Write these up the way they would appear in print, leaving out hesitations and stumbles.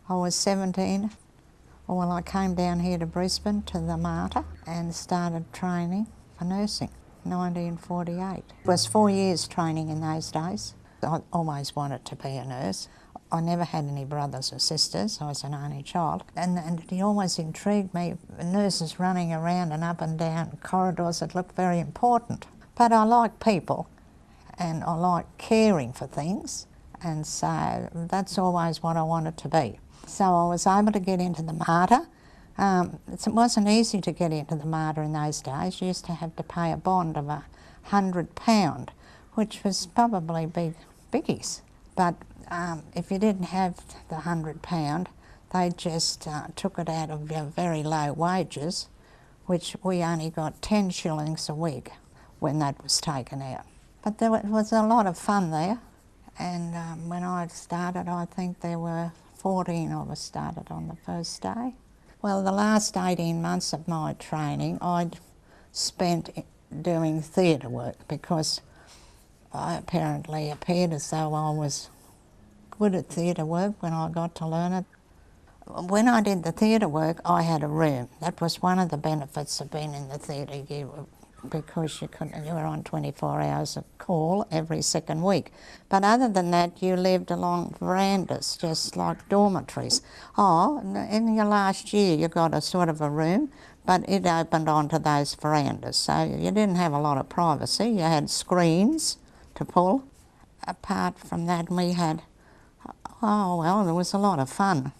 I was 17. Well, I came down here to Brisbane to the Mater and started training for nursing, 1948. It was 4 years training in those days. I always wanted to be a nurse. I never had any brothers or sisters. I was an only child. And it always intrigued me, nurses running around and up and down corridors. It looked very important. But I like people and I like caring for things. And so that's always what I wanted to be. So I was able to get into the Mater. It wasn't easy to get into the Mater in those days. You used to have to pay a bond of £100, which was probably biggies. But if you didn't have the £100, they just took it out of your very low wages, which we only got 10 shillings a week when that was taken out. But there was a lot of fun there. And when I started, I think there were 14 of us started on the first day. Well, the last 18 months of my training I'd spent doing theatre work because I apparently appeared as though I was good at theatre work when I got to learn it. When I did the theatre work, I had a room. That was one of the benefits of being in the theatre, because you were on 24 hours of call every second week. But other than that, you lived along verandas, just like dormitories. Oh, in your last year you got a sort of a room, but it opened onto those verandas, so you didn't have a lot of privacy. You had screens to pull. Apart from that, we had, oh well, there was a lot of fun.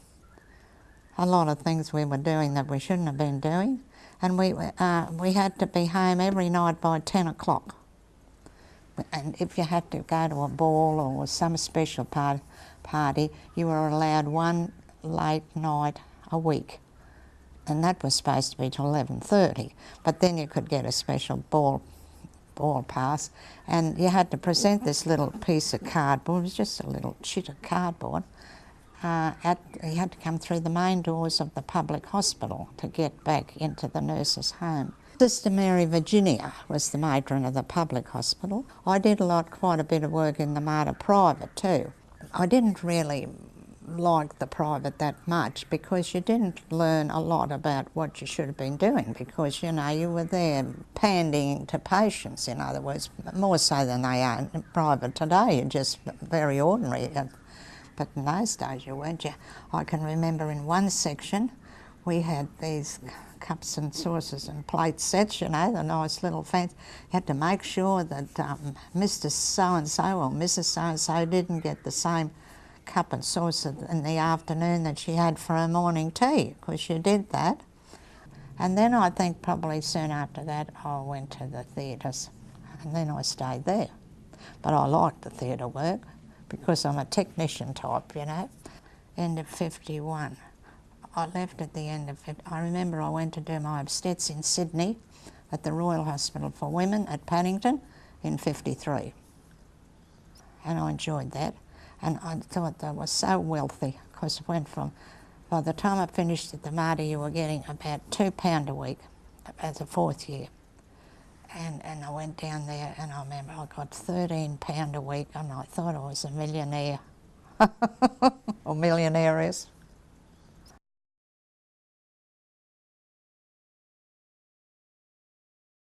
A lot of things we were doing that we shouldn't have been doing. And we had to be home every night by 10 o'clock. And if you had to go to a ball or some special party, you were allowed one late night a week. And that was supposed to be till 11:30. But then you could get a special ball pass, and you had to present this little piece of cardboard. It was just a little chit of cardboard. You had to come through the main doors of the public hospital to get back into the nurse's home. Sister Mary Virginia was the matron of the public hospital. I did quite a bit of work in the Mater private too. I didn't really like the private that much because you didn't learn a lot about what you should have been doing, because you were there pandering to patients, in other words, more so than they are in private today. You're just very ordinary. But in those days you weren't. I can remember in one section we had these cups and saucers and plate sets, the nice little fancy. You had to make sure that Mr. So-and-so or Mrs. So-and-so didn't get the same cup and saucer in the afternoon that she had for her morning tea, because you did that. And then I think probably soon after that I went to the theatres, and then I stayed there. But I liked the theatre work, because I'm a technician type, End of 51. I left at the end of it. I remember I went to do my obstetrics in Sydney at the Royal Hospital for Women at Paddington in 53. And I enjoyed that. And I thought they were so wealthy, because it went from, by the time I finished at the Mater, you were getting about £2 a week as a fourth year. And I went down there, and I remember I got £13 a week, and I thought I was a millionaire, or millionaires.